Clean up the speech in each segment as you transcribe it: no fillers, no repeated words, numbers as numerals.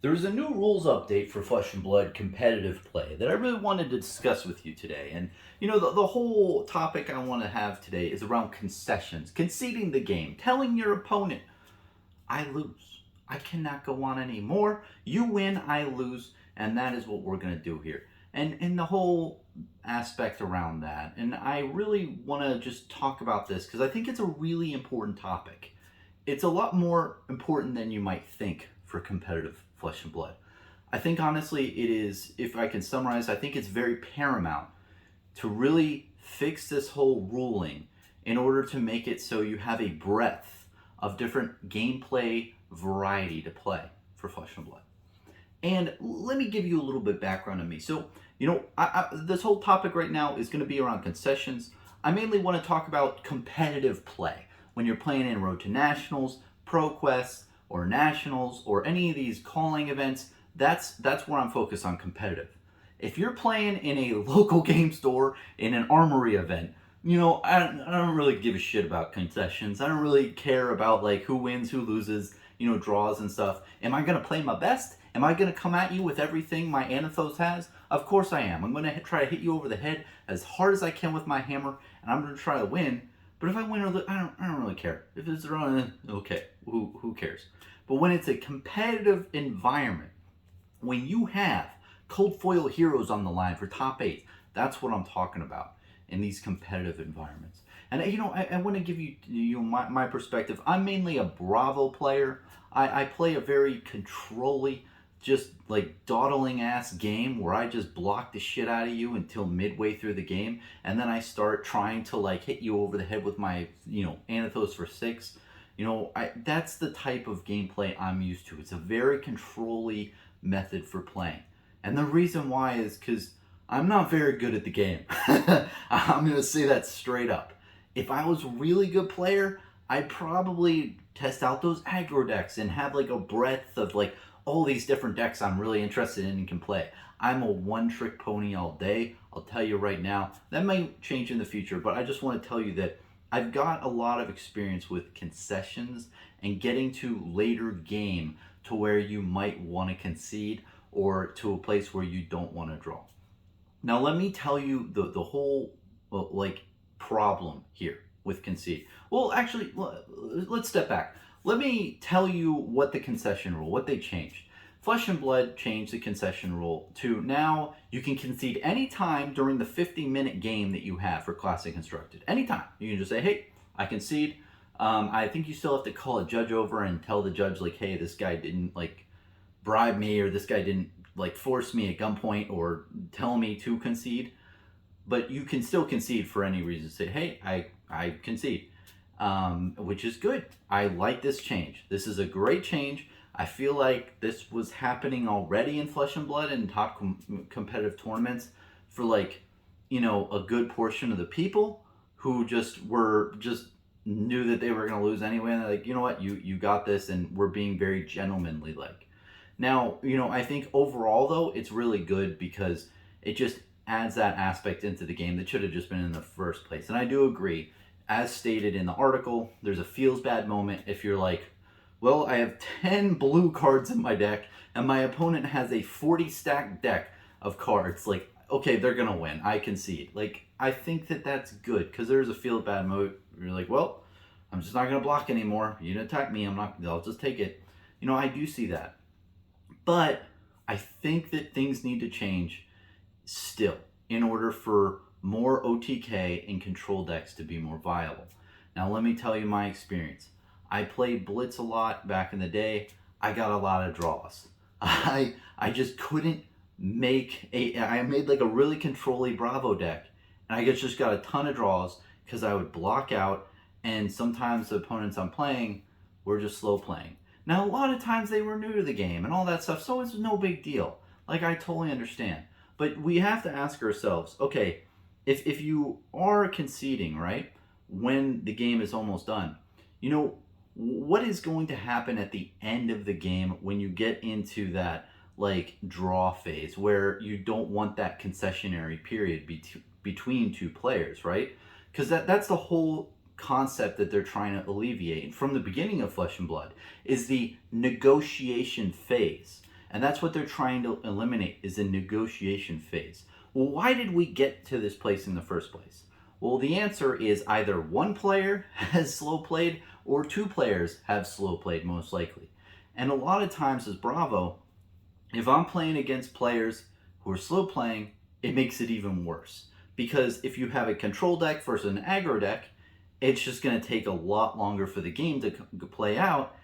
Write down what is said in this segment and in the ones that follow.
There's a new rules update for Flesh and Blood competitive play that I really wanted to discuss with you today. And, the whole topic I want to have today is around concessions, conceding the game, telling your opponent, I lose. I cannot go on anymore. You win, I lose. And that is what we're going to do here. And the whole aspect around that. And I really want to just talk about this because I think it's a really important topic. It's a lot more important than you might think for competitive Flesh and Blood. I think honestly it is, if I can summarize, I think it's very paramount to really fix this whole ruling in order to make it so you have a breadth of different gameplay variety to play for Flesh and Blood. And let me give you a little bit background on me. So, this whole topic right now is going to be around concessions. I mainly want to talk about competitive play. When you're playing in Road to Nationals, ProQuest, or Nationals, or any of these calling events, that's where I'm focused on competitive. If you're playing in a local game store, in an armory event, I don't really give a shit about concessions. I don't really care about like who wins, who loses, draws and stuff. Am I going to play my best? Am I going to come at you with everything my Anathos has? Of course I am. I'm going to try to hit you over the head as hard as I can with my hammer, and I'm going to try to win. But if I win or lose, I don't really care. If it's wrong, okay, who cares? But when it's a competitive environment, when you have cold foil heroes on the line for top 8, that's what I'm talking about in these competitive environments. And I want to give you my perspective. I'm mainly a Bravo player. I play a very controlly, just like dawdling ass game where I just block the shit out of you until midway through the game, and then I start trying to like hit you over the head with my Anathos for 6. That's the type of gameplay I'm used to. It's a very controlly method for playing, and the reason why is because I'm not very good at the game. I'm gonna say that straight up. If I was a really good player, I'd probably test out those aggro decks and have like a breadth of like all these different decks I'm really interested in and can play. I'm a one-trick pony all day. I'll tell you right now. That might change in the future, but I just want to tell you that I've got a lot of experience with concessions and getting to later game to where you might want to concede or to a place where you don't want to draw. Now let me tell you the whole like problem here with concede. Well, actually, let's step back. Let me tell you what the concession rule, what they changed. Flesh and Blood changed the concession rule to now you can concede anytime during the 50-minute game that you have for Classic Constructed. Anytime. You can just say, hey, I concede. I think you still have to call a judge over and tell the judge, like, hey, this guy didn't, like, bribe me, or this guy didn't, like, force me at gunpoint or tell me to concede. But you can still concede for any reason. Say, hey, I concede. Which is good. I like this change. This is a great change. I feel like this was happening already in Flesh and Blood and top competitive tournaments for like, a good portion of the people who just knew that they were going to lose anyway. And they're like, you know what, you got this, and we're being very gentlemanly like. Now, I think overall though, it's really good because it just adds that aspect into the game that should have just been in the first place. And I do agree, as stated in the article, there's a feels bad moment if you're like, well, I have 10 blue cards in my deck, and my opponent has a 40 stack deck of cards. Like, okay, they're going to win. I concede. Like, I think that that's good, because there's a feel bad mode. You're like, well, I'm just not going to block anymore. You didn't attack me. I'll just take it. I do see that. But I think that things need to change still in order for more OTK and control decks to be more viable. Now, let me tell you my experience. I played Blitz a lot back in the day. I got a lot of draws. I just couldn't I made like a really controlly Bravo deck, and I just got a ton of draws because I would block out, and sometimes the opponents I'm playing were just slow playing. Now, a lot of times they were new to the game and all that stuff, so it's no big deal. Like, I totally understand. But we have to ask ourselves, okay, if you are conceding, right, when the game is almost done, what is going to happen at the end of the game when you get into that like draw phase where you don't want that concessionary period between two players, right? Because that's the whole concept that they're trying to alleviate from the beginning of Flesh and Blood is the negotiation phase. And that's what they're trying to eliminate, is the negotiation phase. Well, why did we get to this place in the first place? Well, the answer is either one player has slow played or two players have slow played, most likely. And a lot of times as Bravo, if I'm playing against players who are slow playing, it makes it even worse. Because if you have a control deck versus an aggro deck, it's just going to take a lot longer for the game to play out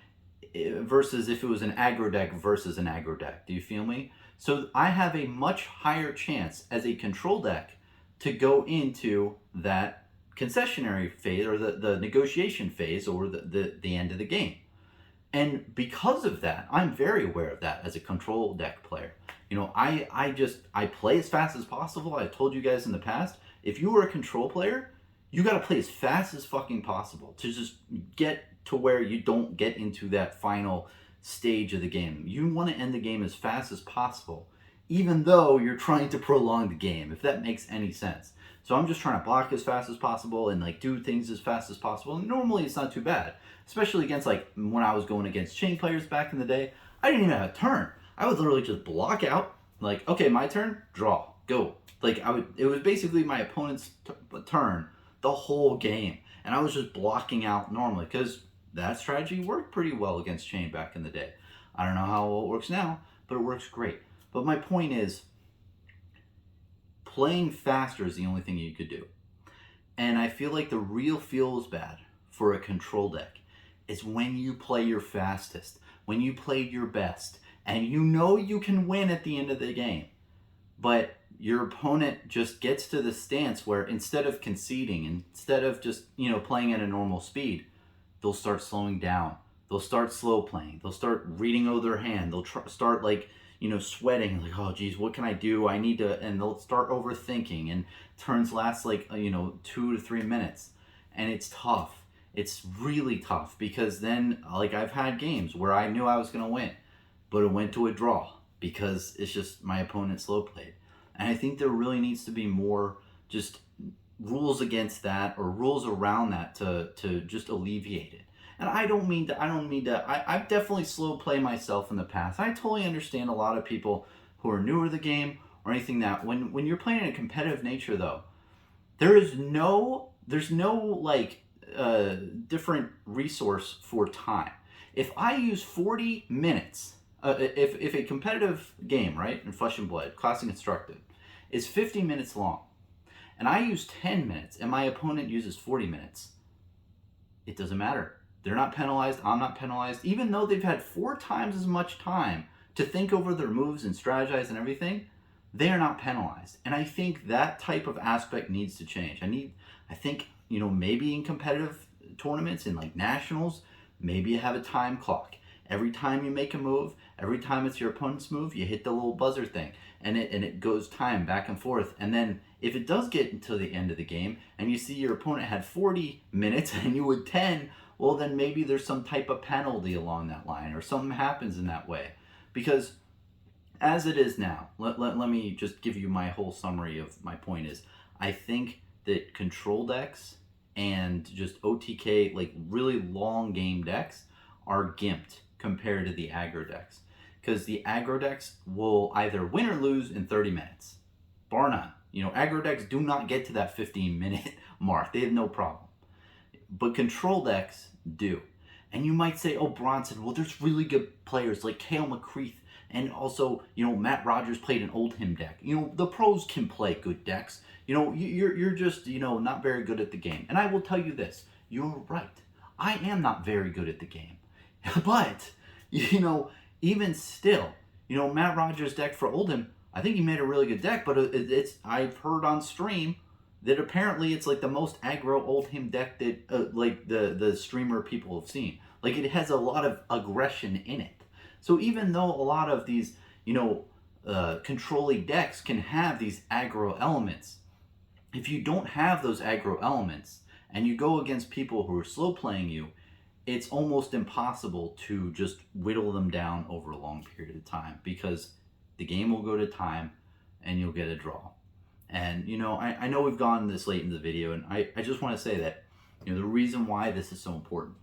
versus if it was an aggro deck versus an aggro deck. Do you feel me? So I have a much higher chance as a control deck to go into that concessionary phase or the negotiation phase or the end of the game. And because of that, I'm very aware of that as a control deck player. You know, I play as fast as possible. I've told you guys in the past, if you are a control player, you got to play as fast as fucking possible to just get to where you don't get into that final stage of the game. You want to end the game as fast as possible, even though you're trying to prolong the game, if that makes any sense. So I'm just trying to block as fast as possible and like do things as fast as possible. And normally it's not too bad, especially against like when I was going against chain players back in the day. I didn't even have a turn. I would literally just block out, like, okay, my turn, draw, go. Like it was basically my opponent's turn the whole game. And I was just blocking out normally because that strategy worked pretty well against chain back in the day. I don't know how well it works now, but it works great. But my point is, playing faster is the only thing you could do. And I feel like the real feels bad for a control deck is when you play your fastest, when you played your best, and you know you can win at the end of the game. But your opponent just gets to the stance where instead of conceding, instead of just, you know, playing at a normal speed, they'll start slowing down. They'll start slow playing. They'll start reading over their hand. They'll start like, you know, sweating, like, oh geez, what can I do? I need to, and they'll start overthinking, and turns last like, you know, 2 to 3 minutes. And it's tough. It's really tough because then, like, I've had games where I knew I was going to win, but it went to a draw because it's just my opponent slow played. And I think there really needs to be more just rules against that or rules around that to just alleviate it. And I've definitely slow play myself in the past. I totally understand a lot of people who are newer to the game or anything that when you're playing in a competitive nature though, there's no like different resource for time. If I use 40 minutes, if a competitive game, right, in Flesh and Blood, Classic Constructed, is 50 minutes long, and I use 10 minutes and my opponent uses 40 minutes, it doesn't matter. They're not penalized, I'm not penalized. Even though they've had 4 times as much time to think over their moves and strategize and everything, they are not penalized. And I think that type of aspect needs to change. I think, you know, maybe in competitive tournaments, in like nationals, maybe you have a time clock. Every time you make a move, every time it's your opponent's move, you hit the little buzzer thing, and it goes time back and forth. And then if it does get until the end of the game, and you see your opponent had 40 minutes and you would 10, well then maybe there's some type of penalty along that line, or something happens in that way. Because as it is now, let me just give you my whole summary of my point is, I think that control decks and just OTK, like really long game decks, are gimped compared to the aggro decks. Because the aggro decks will either win or lose in 30 minutes. Bar none. You know, aggro decks do not get to that 15-minute mark. They have no problem. But control decks do. And you might say, oh, Bronson, well, there's really good players like Cale McCreath, and also, you know, Matt Rogers played an Oldhim deck. You know, the pros can play good decks. You know, you're just, you know, not very good at the game. And I will tell you this, you're right. I am not very good at the game. But, you know, even still, you know, Matt Rogers' deck for Oldhim, I think he made a really good deck, but I've heard on stream that apparently it's like the most aggro Oldhim deck that like the streamer people have seen. Like, it has a lot of aggression in it. So even though a lot of these, you know, controlling decks can have these aggro elements, if you don't have those aggro elements and you go against people who are slow playing you, it's almost impossible to just whittle them down over a long period of time, because the game will go to time and you'll get a draw. And, you know, I know we've gone this late in the video, and I just want to say that, you know, the reason why this is so important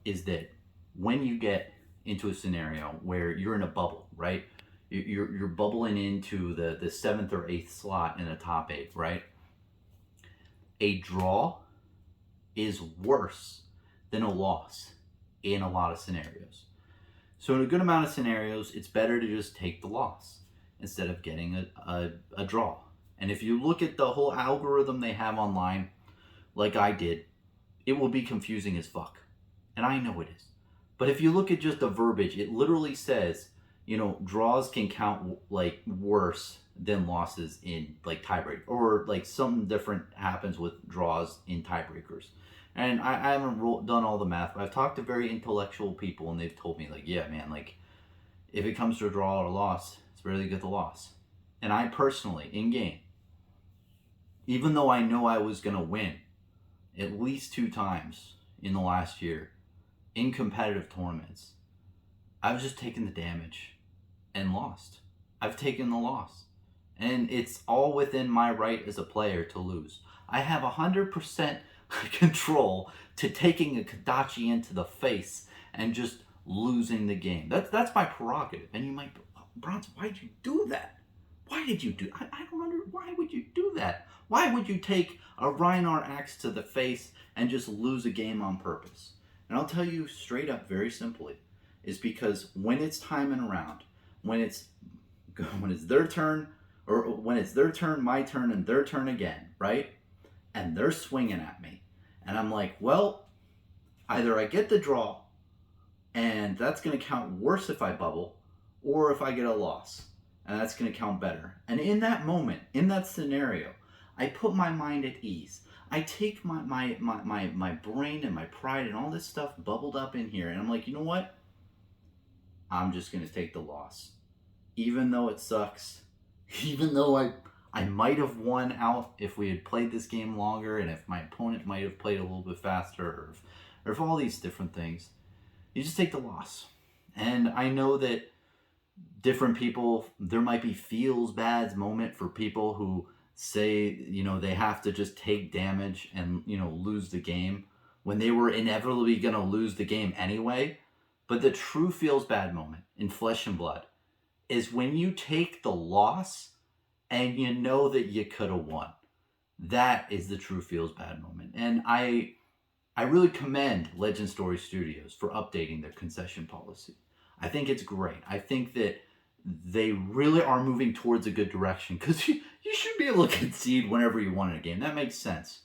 is that when you get into a scenario where you're in a bubble, right? You're bubbling into the seventh or eighth slot in a top eight, right? A draw is worse than a loss in a lot of scenarios. So in a good amount of scenarios, it's better to just take the loss instead of getting a draw. And if you look at the whole algorithm they have online, like I did, it will be confusing as fuck. And I know it is. But if you look at just the verbiage, it literally says, draws can count like worse than losses in like tiebreak, or like something different happens with draws in tiebreakers. And I haven't done all the math, but I've talked to very intellectual people, and they've told me like, yeah, man, like if it comes to a draw or a loss, it's better to get the loss. And I personally, in game, even though I know I was gonna win at least 2 times in the last year in competitive tournaments, I've just taken the damage and lost. I've taken the loss. And it's all within my right as a player to lose. I have 100% control to taking a Kadachi into the face and just losing the game. That's my prerogative. And you might, Bronson, why'd you do that? Why did you do? I don't understand. Why would you do that? Why would you take a Reinhardt axe to the face and just lose a game on purpose? And I'll tell you straight up, very simply, is because when it's timing around, when it's their turn, or when it's their turn, my turn, and their turn again, right? And they're swinging at me, and I'm like, well, either I get the draw, and that's going to count worse if I bubble, or if I get a loss, and that's going to count better. And in that moment, in that scenario, I put my mind at ease. I take my brain and my pride and all this stuff bubbled up in here, and I'm like, you know what? I'm just going to take the loss. Even though it sucks, even though I might have won out if we had played this game longer, and if my opponent might have played a little bit faster, or if all these different things, you just take the loss. And I know that different people, there might be feels bad moment for people who say, they have to just take damage and, lose the game when they were inevitably going to lose the game anyway. But the true feels bad moment in Flesh and Blood is when you take the loss and you know that you could have won. That is the true feels bad moment. And I really commend Legend Story Studios for updating their concession policy. I think it's great. I think that they really are moving towards a good direction, because you should be able to concede whenever you want in a game. That makes sense.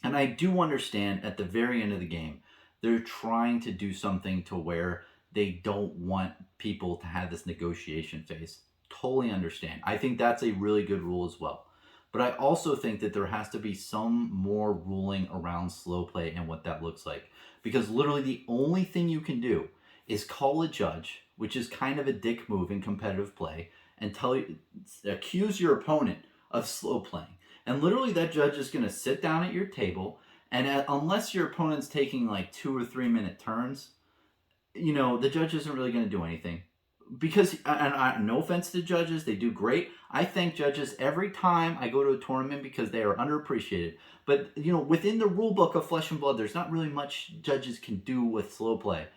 And I do understand at the very end of the game, they're trying to do something to where they don't want people to have this negotiation phase. Totally understand. I think that's a really good rule as well. But I also think that there has to be some more ruling around slow play and what that looks like. Because literally the only thing you can do is call a judge, which is kind of a dick move in competitive play, and accuse your opponent of slow playing. And literally that judge is going to sit down at your table, and unless your opponent's taking like 2 or 3 minute turns, the judge isn't really going to do anything. Because, no offense to judges, they do great. I thank judges every time I go to a tournament because they are underappreciated. But, within the rule book of Flesh and Blood, there's not really much judges can do with slow play.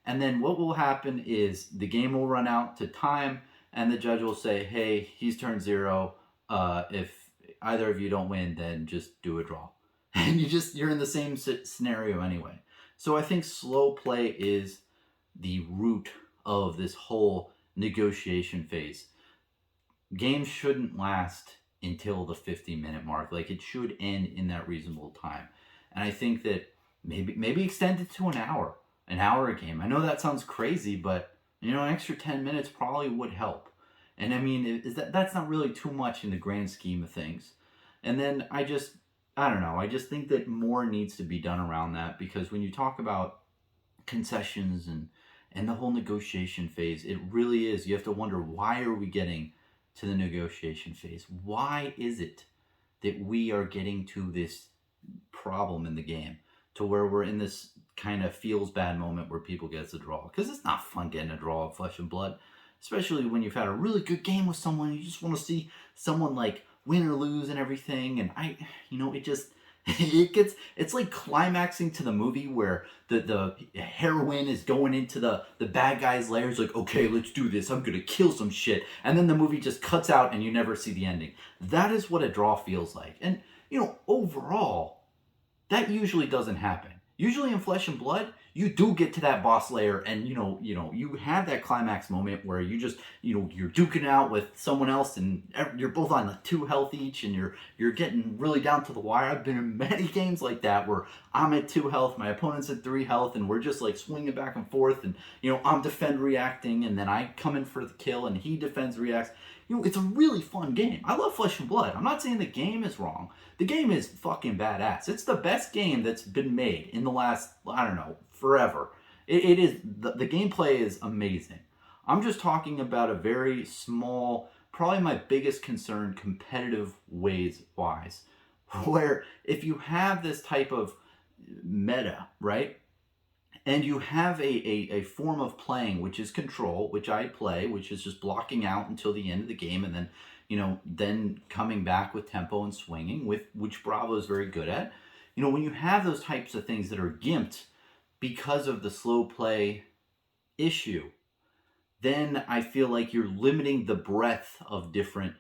And then what will happen is the game will run out to time, and the judge will say, hey, he's turn 0. If either of you don't win, then just do a draw. And you're in the same scenario anyway. So I think slow play is the root of this whole negotiation phase. Games shouldn't last until the 50-minute mark. Like, it should end in that reasonable time. And I think that maybe extend it to an hour a game. I know that sounds crazy, but an extra 10 minutes probably would help. And I mean, that's not really too much in the grand scheme of things. And then I don't know. I just think that more needs to be done around that, because when you talk about concessions and the whole negotiation phase, it really is. You have to wonder, why are we getting to the negotiation phase? Why is it that we are getting to this problem in the game, to where we're in this kind of feels bad moment where people get a draw? Because it's not fun getting a draw of Flesh and Blood, especially when you've had a really good game with someone. You just want to see someone like win or lose and everything. And It's like climaxing to the movie where the heroine is going into the bad guy's lair. It's like, okay, let's do this. I'm gonna kill some shit. And then the movie just cuts out and you never see the ending. That is what a draw feels like. And overall, that usually doesn't happen. Usually in Flesh and Blood, you do get to that boss layer, and you have that climax moment where you just you're duking out with someone else, and you're both on like 2 health each, and you're getting really down to the wire. I've been in many games like that where I'm at 2 health, my opponent's at 3 health, and we're just like swinging back and forth, and I'm defend reacting, and then I come in for the kill, and he defends reacts. It's a really fun game. I love Flesh and Blood. I'm not saying the game is wrong. The game is fucking badass. It's the best game that's been made in the last, I don't know, forever. It is, the gameplay is amazing. I'm just talking about a very small, probably my biggest concern competitive wise, where if you have this type of meta, right? And you have a form of playing, which is control, which I play, which is just blocking out until the end of the game, and then, then coming back with tempo and swinging, which Bravo is very good at. When you have those types of things that are gimped because of the slow play issue, then I feel like you're limiting the breadth of different,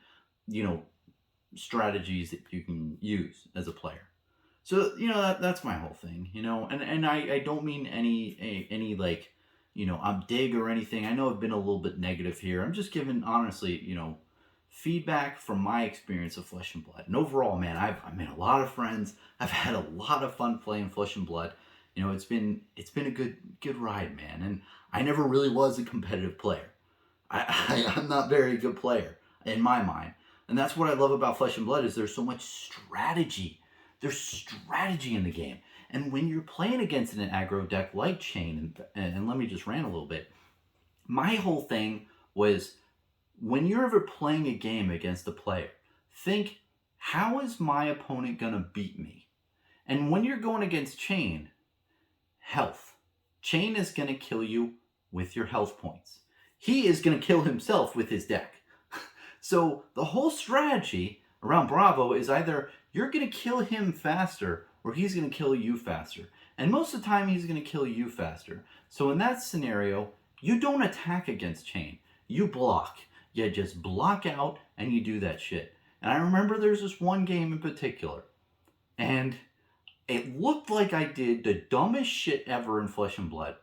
strategies that you can use as a player. So that's my whole thing, and I don't mean any like, I'm dig or anything. I know I've been a little bit negative here. I'm just giving honestly, feedback from my experience of Flesh and Blood. And overall, man, I've made a lot of friends. I've had a lot of fun playing Flesh and Blood. It's been a good ride, man. And I never really was a competitive player. I'm not very good player in my mind, and that's what I love about Flesh and Blood is there's so much strategy. There's strategy in the game. And when you're playing against an aggro deck like Chain, and let me just rant a little bit, my whole thing was when you're ever playing a game against a player, think, how is my opponent going to beat me? And when you're going against Chain, health. Chain is going to kill you with your health points. He is going to kill himself with his deck. So the whole strategy around Bravo is either you're going to kill him faster or he's going to kill you faster. And most of the time he's going to kill you faster. So in that scenario, you don't attack against Chain. You block. You just block out and you do that shit. And I remember there's this one game in particular. And it looked like I did the dumbest shit ever in Flesh and Blood.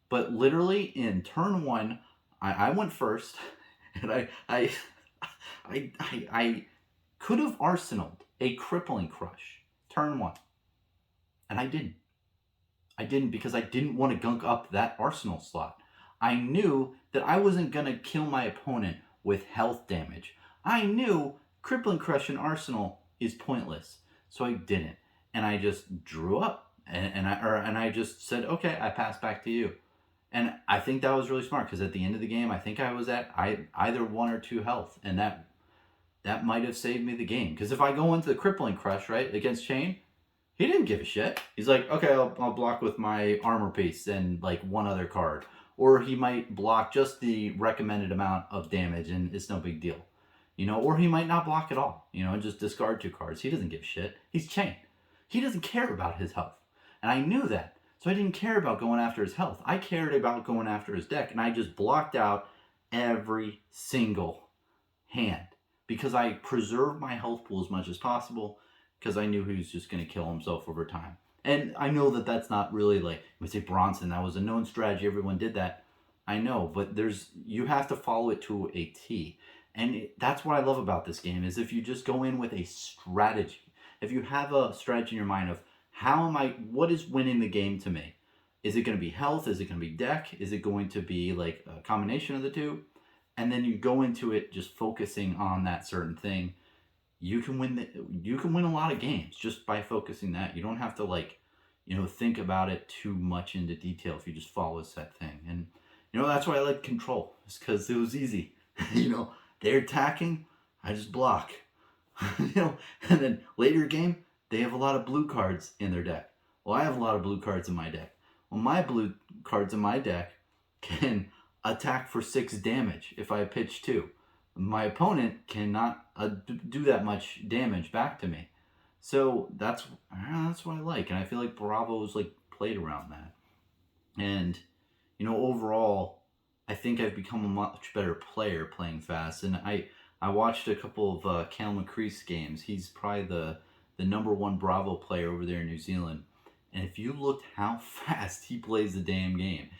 But literally in turn 1, I went first. And I could have arsenaled a crippling crush turn 1, and I didn't because I didn't want to gunk up that arsenal slot. I knew that I wasn't going to kill my opponent with health damage. I knew crippling crush and arsenal is pointless, so I didn't, and I just drew up, and I just said, okay, I pass back to you. And I think that was really smart because at the end of the game, I think I was at either 1 or 2 health, and that might have saved me the game. Because if I go into the crippling crush, right, against Chain, he didn't give a shit. He's like, okay, I'll block with my armor piece and like 1 other card. Or he might block just the recommended amount of damage and it's no big deal. Or he might not block at all, and just discard 2 cards. He doesn't give a shit. He's Chain. He doesn't care about his health. And I knew that. So I didn't care about going after his health. I cared about going after his deck. And I just blocked out every single hand. Because I preserved my health pool as much as possible, because I knew he was just going to kill himself over time. And I know that that's not really like, let's say Bronson, that was a known strategy, everyone did that. I know, but you have to follow it to a T. And that's what I love about this game, is if you just go in with a strategy, if you have a strategy in your mind of what is winning the game to me? Is it going to be health? Is it going to be deck? Is it going to be like a combination of the two? And then you go into it just focusing on that certain thing. You can win a lot of games just by focusing that. You don't have to think about it too much into detail if you just follow a set thing. And that's why I like control. It's because it was easy. They're attacking, I just block. And then later game, they have a lot of blue cards in their deck. Well, I have a lot of blue cards in my deck. Well, my blue cards in my deck can attack for 6 damage if I pitch 2. My opponent cannot do that much damage back to me. So that's what I like, and I feel like Bravo's like played around that. And overall, I think I've become a much better player playing fast. And I watched a couple of Cal McCree's games. He's probably the number one Bravo player over there in New Zealand. And if you looked how fast he plays the damn game,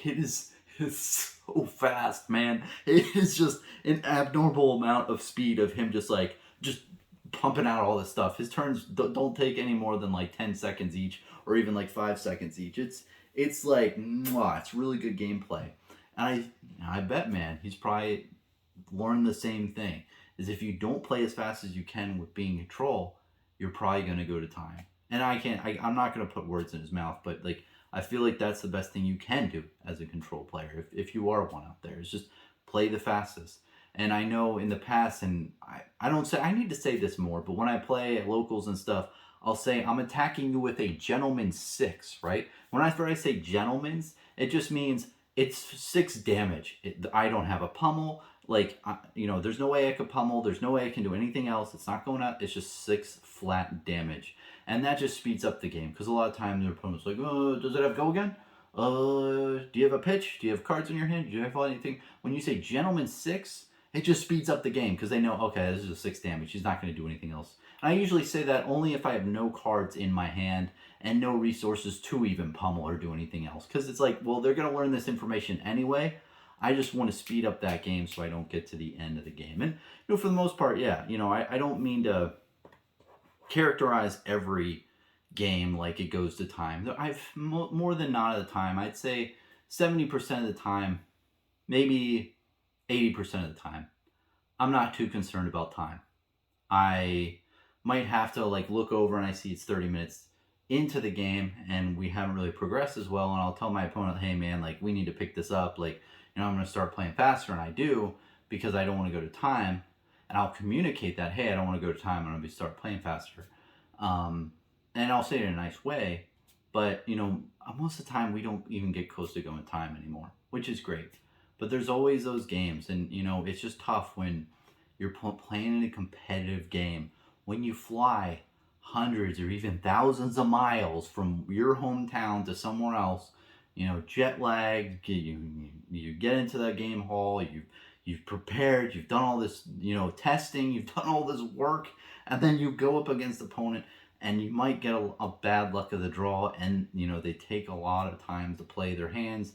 it is it's so fast, man. It is just an abnormal amount of speed of him just pumping out all this stuff. His turns don't take any more than like 10 seconds each, or even like 5 seconds each. It's like mwah, it's really good gameplay. And I bet, man, he's probably learned the same thing. Is if you don't play as fast as you can with being control, you're probably gonna go to time. And I'm not gonna put words in his mouth, but like I feel like that's the best thing you can do as a control player, if you are one out there, is just play the fastest. And I know in the past, and I don't say, I need to say this more, but when I play at locals and stuff, I'll say I'm attacking you with a gentleman 6, right? When I say gentleman's, it just means it's 6 damage. I don't have a pummel. Like, there's no way I could pummel. There's no way I can do anything else. It's not going out. It's just 6 flat damage. And that just speeds up the game. Because a lot of times their opponent's like, oh, does it have go again? Do you have a pitch? Do you have cards in your hand? Do you have anything? When you say gentleman 6, it just speeds up the game. Because they know, okay, this is a 6 damage. He's not going to do anything else. And I usually say that only if I have no cards in my hand and no resources to even pummel or do anything else. Because it's like, well, they're going to learn this information anyway. I just want to speed up that game so I don't get to the end of the game. And, for the most part, yeah, I don't mean to characterize every game like it goes to time. I've more than not of the time, I'd say 70% of the time, maybe 80% of the time, I'm not too concerned about time. I might have to like look over and I see it's 30 minutes into the game and we haven't really progressed as well, and I'll tell my opponent, hey man, like we need to pick this up, like I'm going to start playing faster, and I do, because I don't want to go to time, and I'll communicate that, hey, I don't want to go to time, I'm going to start playing faster, and I'll say it in a nice way, but most of the time we don't even get close to going time anymore, which is great. But there's always those games, and it's just tough when you're playing in a competitive game, when you fly hundreds or even thousands of miles from your hometown to somewhere else, jet lagged, you get into that game hall, you've prepared, you've done all this, testing, you've done all this work, and then you go up against the opponent, and you might get a bad luck of the draw, and they take a lot of time to play their hands,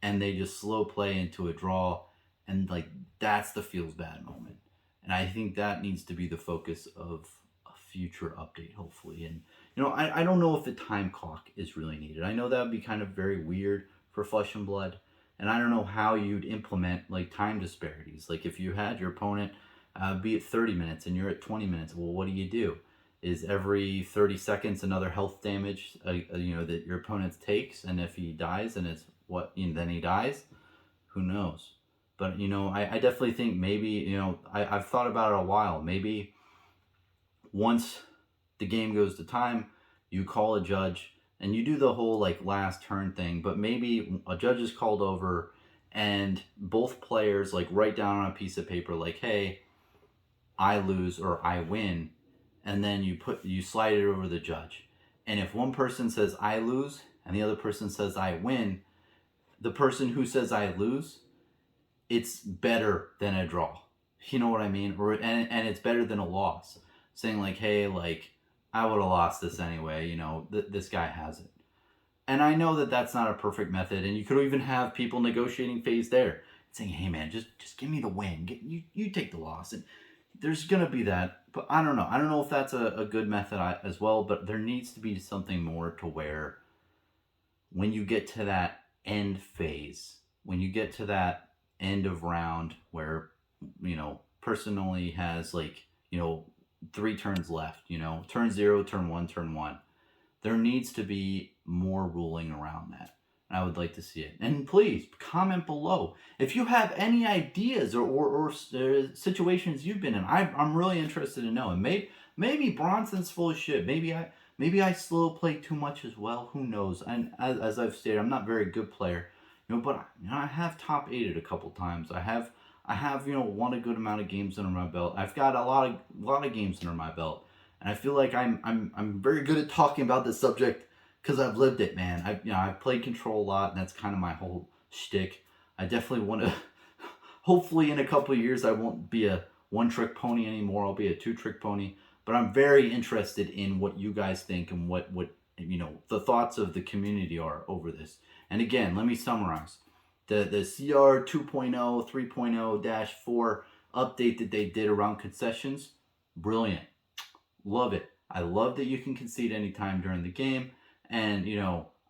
and they just slow play into a draw, and like that's the feels bad moment. And I think that needs to be the focus of a future update, hopefully. And I don't know if the time clock is really needed. I know that would be kind of very weird for Flesh and Blood, and I don't know how you'd implement like time disparities. Like if you had your opponent be at 30 minutes and you're at 20 minutes, well, what do? Is every 30 seconds another health damage that your opponent takes, and if he dies, and it's then he dies? Who knows? But I definitely think maybe I've thought about it a while. Maybe once the game goes to time, you call a judge and you do the whole like last turn thing, but maybe a judge is called over and both players like write down on a piece of paper like, hey, I lose or I win, and then you slide it over the judge. And if one person says I lose and the other person says I win, the person who says I lose, it's better than a draw. You know what I mean? And it's better than a loss. Saying like, hey, like I would have lost this anyway. This guy has it. And I know that that's not a perfect method, and you could even have people negotiating phase there, saying, hey man, just give me the win. You take the loss. And there's gonna be that, but I don't know. I don't know if that's a good method as well. But there needs to be something more to where when you get to that end phase, when you get to that end of round where person only has like 3 turns left, turn 0, turn 1, turn 1, there needs to be more ruling around that, and I would like to see it. And please comment below if you have any ideas or situations you've been in. I'm really interested to know. And maybe Bronson's full of shit. Maybe I slow play too much as well. Who knows? And as I've stated, I'm not a very good player, but I have top 8'd a couple times. I have won a good amount of games under my belt. I've got a lot of games under my belt, And I feel like I'm very good at talking about this subject because I've lived it, man. I've played Control a lot, and that's kind of my whole shtick. I definitely want to. Hopefully, in a couple of years, I won't be a one-trick pony anymore. I'll be a two-trick pony. But I'm very interested in what you guys think and what the thoughts of the community are over this. And again, let me summarize the CR 2.0 3.0-4 update that they did around concessions. Brilliant. Love it. I love that you can concede anytime during the game. And,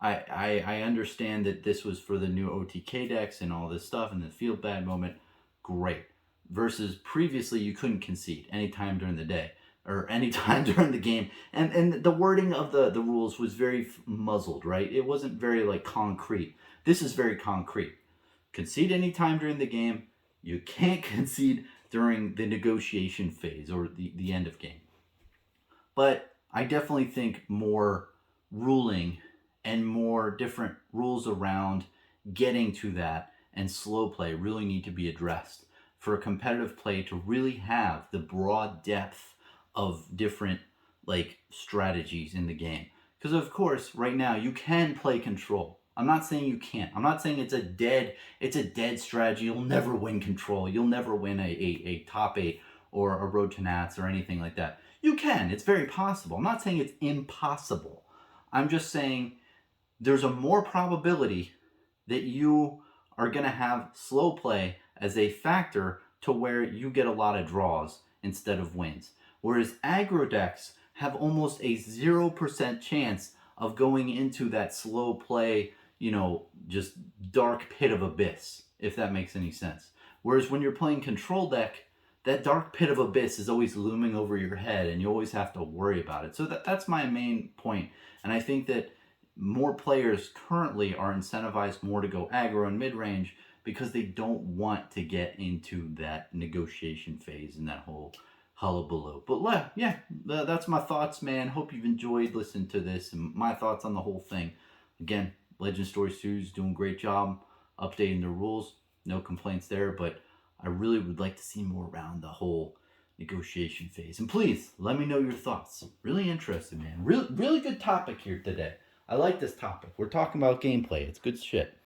I understand that this was for the new OTK decks and all this stuff and the field bad moment. Great. Versus previously, you couldn't concede anytime during the day or anytime during the game. And the wording of the rules was very muzzled, right? It wasn't very, concrete. This is very concrete. Concede anytime during the game. You can't concede during the negotiation phase or the end of game. But I definitely think more ruling and more different rules around getting to that and slow play really need to be addressed for a competitive play to really have the broad depth of different strategies in the game. Because of course, right now you can play Control. I'm not saying you can't. I'm not saying it's a dead strategy. You'll never win Control. You'll never win a top 8 or a Road to Nats or anything like that. You can. It's very possible. I'm not saying it's impossible. I'm just saying there's a more probability that you are going to have slow play as a factor to where you get a lot of draws instead of wins. Whereas aggro decks have almost a 0% chance of going into that slow play, just dark pit of abyss, if that makes any sense. Whereas when you're playing Control deck, that dark pit of abyss is always looming over your head and you always have to worry about it. So that's my main point. And I think that more players currently are incentivized more to go aggro and mid-range because they don't want to get into that negotiation phase and that whole hullabaloo. But yeah, that's my thoughts, man. Hope you've enjoyed listening to this and my thoughts on the whole thing. Again, Legend Story Studios doing a great job updating the rules. No complaints there, but I really would like to see more around the whole negotiation phase. And please, let me know your thoughts. Really interested, man. Really good topic here today. I like this topic. We're talking about gameplay. It's good shit.